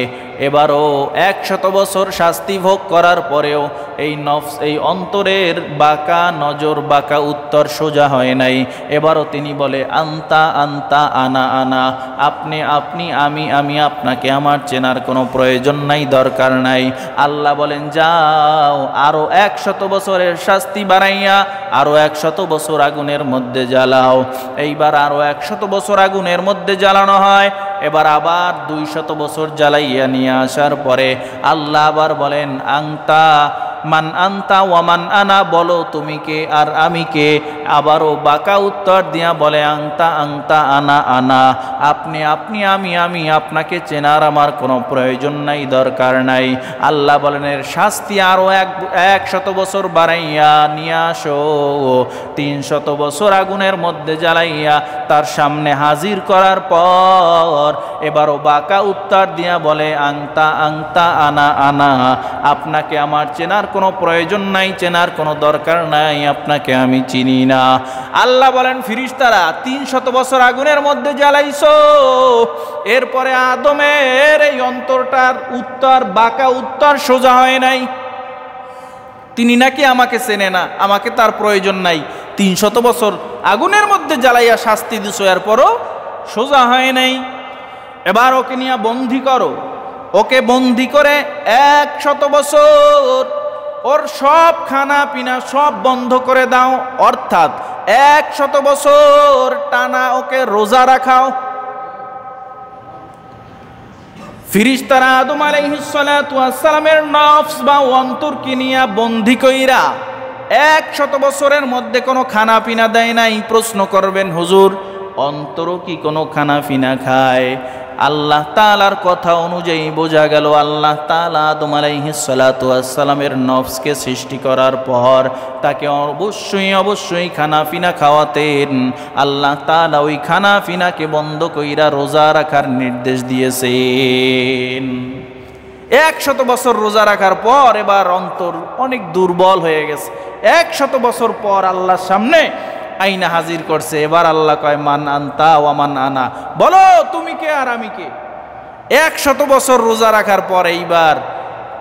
এবারও 100 বছর শাস্তি ভোগ করার পরেও এই নফস, এই অন্তরের বাঁকা নজর, বাঁকা উত্তর সোজা হয় নাই। এবারও তিনি বলে, আনতা আনতা আনা আনা, আপনি আপনি আমি আমি, আপনাকে আমার চেনার কোনো প্রয়োজন নাই, দরকার নাই। আল্লাহ বলেন, যাও আরো 100 বছরের শাস্তি বাড়াইয়া আরো 100 বছর আগুনের মধ্যে জ্বালাও। এইবার আরো 100 বছর আগুনের মধ্যে জ্বালানো হয়। এবার আবার 200 বছর জ্বালাইয়া নিয়ে আসার পরে আল্লাহ আবার বলেন, আংতা মান আনতা ওয়া মান আনা, বলো তুমি কে আর আমি কে। আবারও বাঁকা উত্তর দিয়া বলে আংতা আংতা আনা আনা, আপনি আপনি আমি আমি, আপনাকে চেনার আমার কোনো প্রয়োজন নাই, দরকার নাই। আল্লাহ বলেন এর শাস্তি আরো 100 বছর বাড়াইয়া নিয়ে আসো, 300 বছর আগুনের মধ্যে জ্বালাইয়া তার সামনে হাজির করার পর এবারও বাঁকা উত্তর দিয়া বলে আংতা আংতা আনা আনা, আপনাকে আমার চেনার কোনো প্রয়োজন নাই, চেনার কোনো দরকার নাই, আপনাকে আমি চিনি না। আল্লাহ বলেন ফিরিস্তারা 300 বছর আগুনের মধ্যে জ্বালাইছো, এরপরে আদমের এই অন্তরটার উত্তর বাঁকা উত্তর সোজা হয় নাই। তিনি নাকি আমাকে চেনে না, আমাকে তার প্রয়োজন নাই, 300 বছর আগুনের মধ্যে জ্বালাইয়া শাস্তি দিছো, এরপরও সোজা হয় নাই। এবার ওকে নিয়ে বন্দি করো, ওকে বন্দি করে 100 বছর ওর সব খানা পিনা সব বন্ধ করে দাও, অর্থাৎ 100 বছর টানা ওকে রোজা রাখাও। ফিরিস্তারা আদম আলাইহিস সালাতু ওয়াস সালামের নফস বা অন্তরকে নিয়ে বন্দি কইরা 100 বছরের মধ্যে কোনো খানা পিনা দেয় নাই। প্রশ্ন করবেন হুজুর, অন্তরও কি কোনো খানা পিনা খায়? আল্লাহ তাআলার কথা অনুযায়ী বোঝা গেল আল্লাহ তাআলা আদম আলাইহিস সালাতু ওয়াস সালামের নফসকে সৃষ্টি করার পর তাকে অবশ্যই অবশ্যই খানা পিনা খাওয়াতেন। আল্লাহ তাআলা ওই খানা পিনাকে বন্ধ কইরা রোজা রাখার নির্দেশ দিয়েছেন। 100 বছর রোজা রাখার পর এবার অন্তর অনেক দুর্বল হয়ে গেছে। 100 বছর পর আল্লাহর সামনে আইনা হাজির করছে। এবার আল্লাহ কয় মান আনতা ওয়া মান আনা, বলো তুমি কে আর আমি কে। 100 বছর রোজা রাখার পর এইবার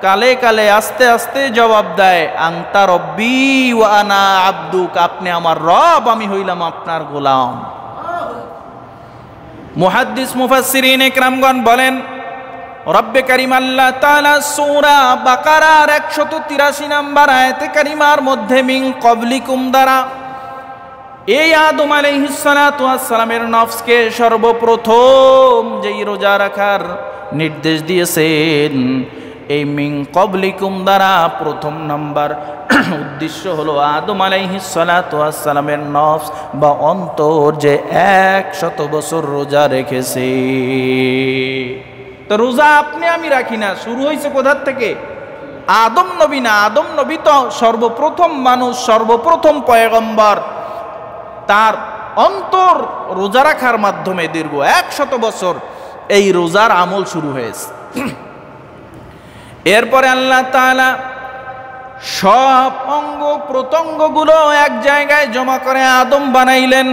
কালে কালে আস্তে আস্তে জবাব দেয় আনতা রব্বি ওয়া আনা আব্দুক, আপনি আমার রব, আমি হইলাম আপনার গোলাম। মুহাদ্দিস মুফাসসিরিন ইকরামগণ বলেন রব্বে কারীম আল্লাহ তাআলা সূরা বাকারার 183 নম্বর আয়াতে কারিমার মধ্যে মিন ক্বাবলিকুম দ্বারা এই আদম আলাইহিস সালাতু ওয়াস সালামের নফসকে সর্বপ্রথম যেই রোজা রাখার নির্দেশ দিয়েছেন, এই মিন ক্বাবলিকুম দ্বারা প্রথম নাম্বার উদ্দেশ্য হলো আদম আলাইহিস সালাতু ওয়াস সালামের নফস বা অন্তর যে 100 বছর রোজা রেখেছে। তো রোজা আপনি আমি রাখি না, শুরু হয়েছে কোথার থেকে? আদম নবী না, আদম নবী তো সর্বপ্রথম মানুষ, সর্বপ্রথম পয়গম্বর, তার অন্তর রোজা রাখার মাধ্যমে দীর্ঘ 100 বছর এই রোজার আমল শুরু হয়েছে। এরপরে আল্লাহ তাআলা সব অঙ্গ প্রত্যঙ্গগুলো এক জায়গায় জমা করে আদম বানাইলেন।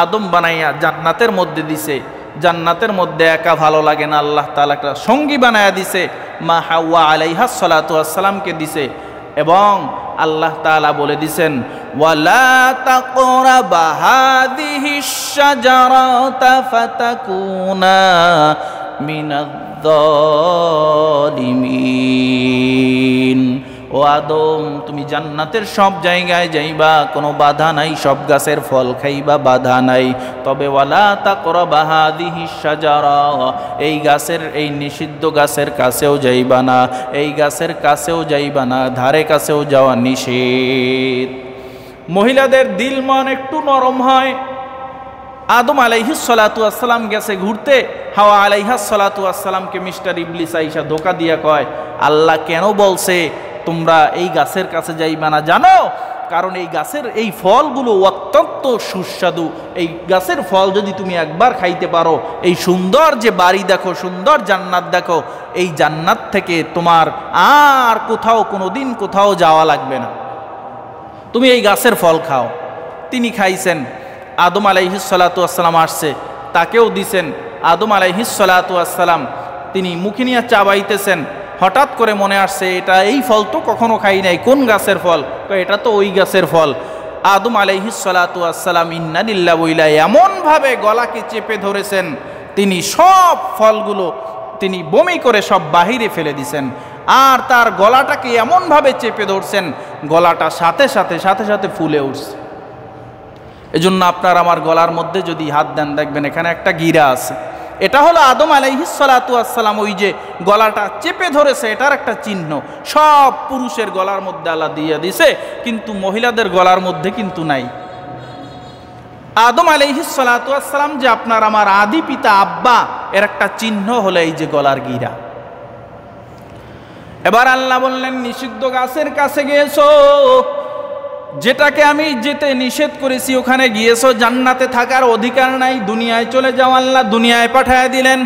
আদম বানাইয়া জান্নাতের মধ্যে দিছে। জান্নাতের মধ্যে একা ভালো লাগে না, আল্লাহ তাআলা একটা সঙ্গী বানায়া দিছে, মা হাওয়া আলাইহাস সালাতু ওয়াস সালামকে দিছে। এবং আল্লাহ তাআলা বলে দিছেন ওয়ালা তাকরাবা হাযিহিশ শাজারাতা ফাতাকুনা মিনাজ যালিমিন। ও আদম, তুমি জান্নাতের সব জায়গায় যাইবা, কোনো বাধা নাই, সব গাছের ফল খাইবা, বাধা নাই। তবে ওয়ালা তাকরাবা হাযিহিশ শাজারা, এই গাছের, এই নিষিদ্ধ গাছের কাছেও যাইবা না, এই গাছের কাছেও যাইবা না, ধারে কাছেও যাওয়া নিষেধ। মহিলাদের দিল মন একটু নরম হয়। আদম আলাইহিস সালাতু ওয়াস সালাম গেছে ঘুরতে, হাওয়া আলাইহাস সালাতু ওয়াস সালামকে মিস্টার ইবলিস আইসা ধোকা দিয়া কয় আল্লাহ কেন বলছে তোমরা এই গাছের কাছে যাইবা না জানো? কারণ এই গাছের এই ফলগুলো অত্যন্ত সুস্বাদু। এই গাছের ফল যদি তুমি একবার খাইতে পারো, এই সুন্দর যে বাড়ি দেখো, সুন্দর জান্নাত দেখো, এই জান্নাত থেকে তোমার আর কোথাও কোনোদিন কোথাও যাওয়া লাগবে না, তুমি এই গাছের ফল খাও। তিনি খাইছেন। আদম আলাইহিস সালাতু ওয়াস সালাম আসছে, তাকেও দিছেন। আদম আলাইহিস সালাতু ওয়াস সালাম তিনি মুখে নিয়ে চাবাইতেছেন, হঠাৎ করে মনে আসছে এটা এই ফল তো কখনো খাই নাই, কোন গাছের ফল? এটা তো ওই গাছের ফল। আদম আলাইহিস সালাতু ওয়াস সালাম ইন্না লিল্লাহি ওয়া ইন্না ইলাইহি এমনভাবে গলাকে চেপে ধরেছেন, তিনি সব ফলগুলো তিনি বমি করে সব বাহিরে ফেলে দিছেন। আর তার গলাটাকে এমনভাবে চেপে ধরছেন, গলাটা সাথে সাথে সাথে সাথে ফুলে উঠছে। এজন্য আপনার আমার গলার মধ্যে যদি হাত দেন, দেখবেন এখানে একটা গিরা আছে। এটা হলো আদম আলাইহিস সালাতু ওয়াস সালাম ওই যে গলাটা চেপে ধরেছে, এটার একটা চিহ্ন। সব পুরুষের গলার মধ্যে আল্লাহ দিয়ে দিছে, কিন্তু মহিলাদের গলার মধ্যে কিন্তু নাই। আদম আলাইহিস সালাতু ওয়াস সালাম যে আপনার আমার আদি পিতা আব্বা, এর একটা চিহ্ন হলো এই যে গলার গিরা। এবার আল্লাহ বললেন, নিষিদ্ধ গাছের কাছে গিয়েছো, যেটাকে আমি যেতে নিষেধ করেছি ওখানে গিয়েছো, জান্নাতে থাকার অধিকার নাই, দুনিয়ায় চলে যাও। আল্লাহ দুনিয়ায় পাঠায় দিলেন।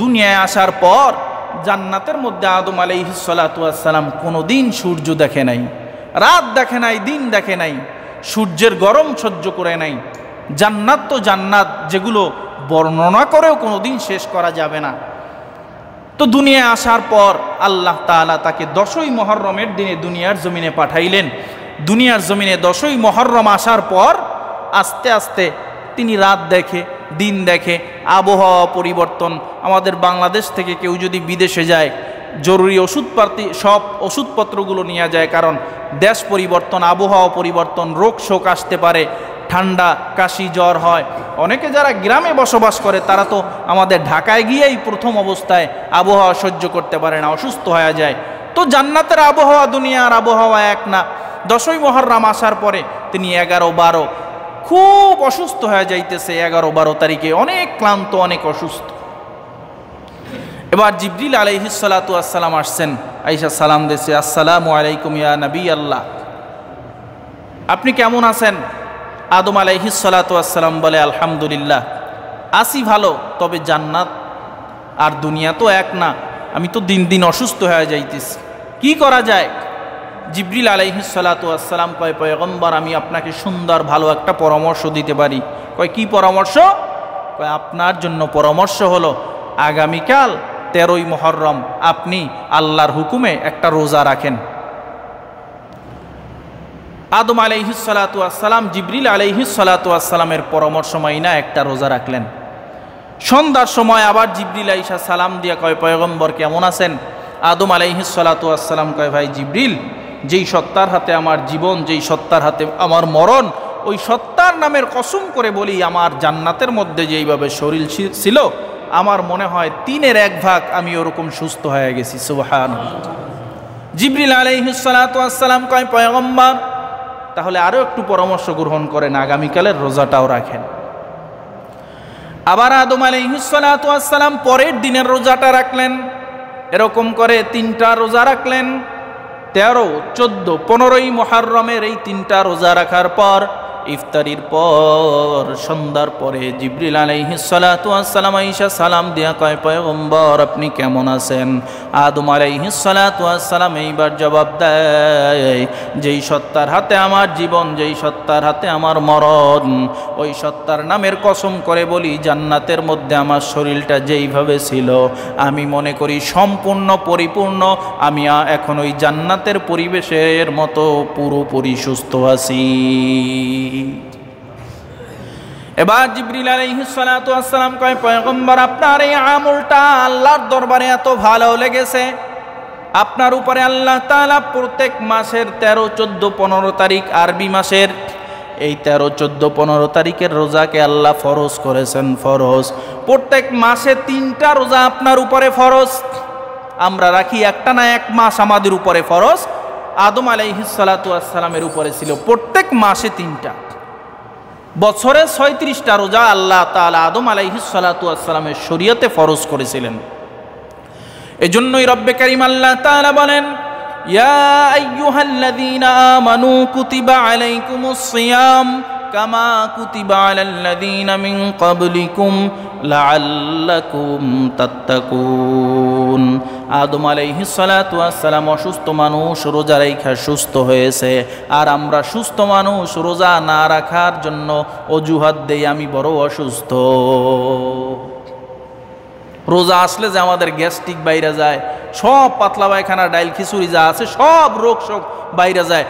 দুনিয়ায় আসার পর জান্নাতের মধ্যে আদম আলাইহিস সালাতু ওয়াস সালাম কোনোদিন সূর্য দেখে নাই, রাত দেখে নাই, দিন দেখে নাই, সূর্যের গরম সহ্য করে নাই। জান্নাত তো জান্নাত, যেগুলো বর্ণনা করেও কোনোদিন শেষ করা যাবে না। তো দুনিয়ায় আসার পর আল্লাহ তাআলা তাকে 10ই মুহররমের দিনে দুনিয়ার জমিনে পাঠাইলেন। দুনিয়ার জমিনে 10ই মুহররম আসার পর আস্তে আস্তে তিনি রাত দেখে, দিন দেখে, আবহাওয়া পরিবর্তন। আমাদের বাংলাদেশ থেকে কেউ যদি বিদেশে যায়, জরুরি ওষুধপাতি সব ওষুধপত্রগুলো নিয়ে যায়, কারণ দেশ পরিবর্তন, আবহাওয়া পরিবর্তন, রোগ শোক আসতে পারে, ঠান্ডা, কাশি, জ্বর হয়। অনেকে যারা গ্রামে বসবাস করে তারা তো আমাদের ঢাকায় গিয়েই প্রথম অবস্থায় আবহাওয়া সহ্য করতে পারে না, অসুস্থ হয়ে যায়। তো জান্নাতের আবহাওয়া দুনিয়ার আবহাওয়া এক না। 10ই মুহররম আসার পরে তিনি 11-12 খুব অসুস্থ হয়ে যাইতেছে। 11-12 তারিখে অনেক ক্লান্ত, অনেক অসুস্থ। এবার জিবরিল আলাইহিস সালাতু ওয়াস সালাম আসছেন, আয়েশা সালাম দিয়েছে, আসসালামু আলাইকুম ইয়া নবী আল্লাহ, আপনি কেমন আছেন? আদম আলাইহিস সালাতু ওয়াস সালাম বলে, আলহামদুলিল্লাহ, আসি ভালো, তবে জান্নাত আর দুনিয়া তো এক না, আমি তো দিন দিন অসুস্থ হয়ে যাইতেছি, কি করা যায়? জিবরিল আলাইহিস সালাতু ওয়াস সালাম কয়, পয়গম্বর, আমি আপনাকে সুন্দর ভালো একটা পরামর্শ দিতে পারি। কয়, কি পরামর্শ? কয়, আপনার জন্য পরামর্শ হলো আগামীকাল 13ই মুহররম আপনি আল্লাহর হুকুমে একটা রোজা রাখেন। আদম আলাইহিস সালাতু ওয়াস সালাম জিবরিল আলাইহিস সালাতু ওয়াস সালামের পরামর্শ মাইনা একটা রোজা রাখলেন। সন্ধ্যার সময় আবার জিবরিল আইসা সালাম দিয়া কয়, পয়গম্বর কেমন আছেন? আদম আলাইহিস সালাতু ওয়াস সালাম কয়, ভাই জিবরিল, যেই সত্তার হাতে আমার জীবন, যেই সত্তার হাতে আমার মরণ, ওই সত্তার নামের কসম করে বলি, আমার জান্নাতের মধ্যে যেইভাবে শরীর ছিল, আমার মনে হয় 3/1 ভাগ আমি ওরকম সুস্থ হয়ে গেছি। সুবহানাল্লাহ। জিবরিল আলাইহিস সালাতু ওয়াস সালাম কয়, পয়গম্বর, তাহলে আরো একটু পরামর্শ গ্রহণ করেন, আগামীকালের রোজাটাও রাখেন। আবার আদম আলাইহিস সালাতু ওয়াস সালাম পরের দিনের রোজাটা রাখলেন। এরকম করে 3টা রোজা রাখলেন। 13, 14, 15ই মুহররমের এই 3টা রোজা রাখার পর ইফতারির পর সন্ধ্যার পরে জিবরিল আলাইহিস সালাতু ওয়াস সালাম আয়েশা সালাম দিয়া কয়, পয়গম্বর আপনি কেমন আছেন? আদম আলাইহিস সালাতু ওয়াস সালাম এইবার জবাব দেয়, যেই সত্তার হাতে আমার জীবন, যেই সত্তার হাতে আমার মরণ, ওই সত্তার নামের কসম করে বলি, জান্নাতের মধ্যে আমার শরীরটা যেইভাবে ছিল, আমি মনে করি সম্পূর্ণ পরিপূর্ণ, আমি এখন ওই জান্নাতের পরিবেশের মতো পুরোপুরি সুস্থ আছি। এবার জিবরিল আলাইহিস সালাতু ওয়াস সালাম কয়, পয়গম্বর আপনার এই আমলটা আল্লাহর দরবারে এত ভালো লেগেছে, আপনার উপরে আল্লাহ তাআলা প্রত্যেক মাসের 13, 14, 15 তারিখ, আরবি মাসের এই 13, 14, 15 তারিখের রোজাকে আল্লাহ ফরজ করেছেন। ফরজ প্রত্যেক মাসে 3টা রোজা আপনার উপরে ফরজ। আমরা রাখি একটা না, 1 মাস আমাদের উপরে ফরজ। আদম আলাইহিস সালাতু ওয়াস সালামের উপরে ছিল প্রত্যেক মাসে 3টা। বছরে 36টা রোজা আল্লাহ তাআলা আদম আলাইহিস সালাতু ওয়াস সালামের শরীয়তে ফরজ করেছিলেন। এজন্যই রব্বে কারীম আল্লাহ তাআলা বলেন, ইয়া আইয়ুহাল্লাযীনা আমানু কুতিবা আলাইকুমুস সিয়াম কামা কুতিবা আলাল্লাযীনা মিন ক্বাবলিকুম লাআল্লাকুম তাত্তাকুন। আদম আলাইহিস সালাতু ওয়াস সালাম অসুস্থ মানুষ, রোজা রাখা সুস্থ হয়েছে, আর আমরা সুস্থ মানুষ রোজা না রাখার জন্য অজুহাত দেই, আমি বড় অসুস্থ। রোজা আসলে যে আমাদের গ্যাস্ট্রিক বাইরে যায়, সব পাতলা পায়খানা, ডাইল খিচুড়ি যা আছে সব রোগ শোক বাইরে যায়।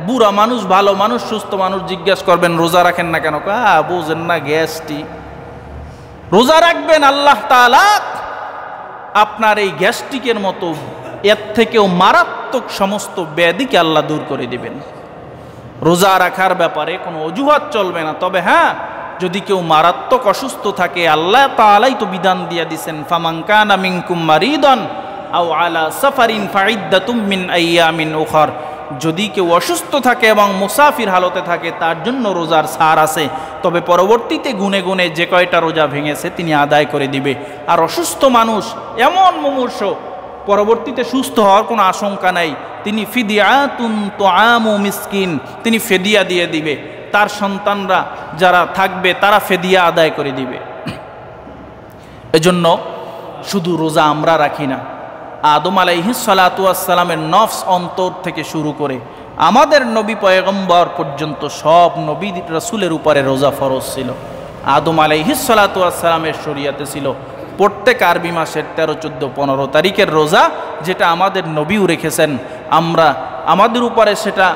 বুড়া মানুষ, ভালো মানুষ, সুস্থ মানুষ জিজ্ঞেস করবেন রোজা রাখেন না কেন? বুঝেন না গ্যাস্ট্রিক। রোজা রাখবেন, আল্লাহ তাআলা আপনার এই গ্যাস্ট্রিকের মতো এর থেকেও মারাত্মক সমস্ত ব্যাধিকে আল্লাহ দূর করে দিবেন। রোজা রাখার ব্যাপারে কোনো অজুহাত চলবে না। তবে হ্যাঁ, যদি কেউ মারাত্মক অসুস্থ থাকে, আল্লাহ তাআলাই তো বিধান দিয়ে দিয়েছেন, ফামান কানা মিনকুম মারিদান আও আলা সাফারিন ফাইদ্দাতুম মিন আইয়ামিন উখর, যদি কেউ অসুস্থ থাকে এবং মুসাফির হালতে থাকে তার জন্য রোজার ছাড় আছে, তবে পরবর্তীতে গুনে গুনে যে কয়টা রোজা ভেঙেছে তিনি আদায় করে দিবে। আর অসুস্থ মানুষ এমন মুমূর্ষ, পরবর্তীতে সুস্থ হওয়ার কোনো আশঙ্কা নাই, তিনি ফিদিয়াতুন তুআমু মিসকিন, তিনি ফেদিয়া দিয়ে দিবে, তার সন্তানরা যারা থাকবে তারা ফেদিয়া আদায় করে দিবে। এজন্য শুধু রোজা আমরা রাখি না, আদম আলাইহিস সালাতু ওয়াস সালামের নফস অন্তর থেকে শুরু করে আমাদের নবী পয়গম্বর পর্যন্ত সব নবী রাসূলের উপরে রোজা ফরজ ছিল। আদম আলাইহিস সালাতু ওয়াস সালামের শরীয়তে ছিল প্রত্যেক আরবি মাসের 13, 14, 15 তারিখের রোজা, যেটা আমাদের নবীও রেখেছেন। আমাদের উপরে সেটা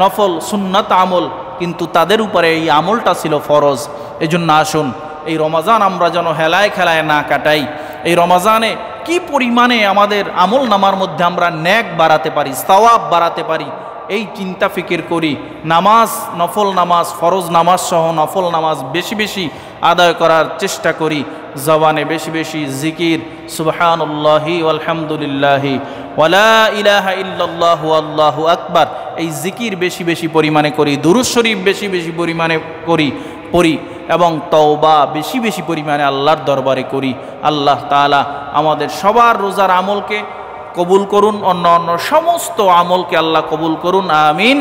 নফল সুন্নাত আমল, কিন্তু তাদের উপরে এই আমলটা ছিল ফরজ। এজন্য আসুন এই রমজান আমরা যেন হেলায় খেলায় না কাটাই। এই রমজানে কি পরিমাণে আমাদের আমল নামার মধ্যে আমরা নেক বাড়াতে পারি, সওয়াব বাড়াতে পারি, এই চিন্তা ফিকির করি। নামাজ, নফল নামাজ, ফরজ নামাজ সহ নফল নামাজ বেশি বেশি আদায় করার চেষ্টা করি। জবানে বেশি বেশি জিকির, সুবহানাল্লাহি ওয়ালহামদুলিল্লাহি ওয়ালা ইলাহা ইল্লাল্লাহু আল্লাহু আকবার, এই জিকির বেশি বেশি পরিমাণে করি। দুরূদ শরীফ বেশি বেশি পরিমাণে পড়ি এবং তওবা বেশি বেশি পরিমাণে আল্লাহর দরবারে করি। আল্লাহ তাআলা আমাদের সবার রোজার আমলকে কবুল করুন, অন্য অন্য সমস্ত আমলকে আল্লাহ কবুল করুন, আমিন।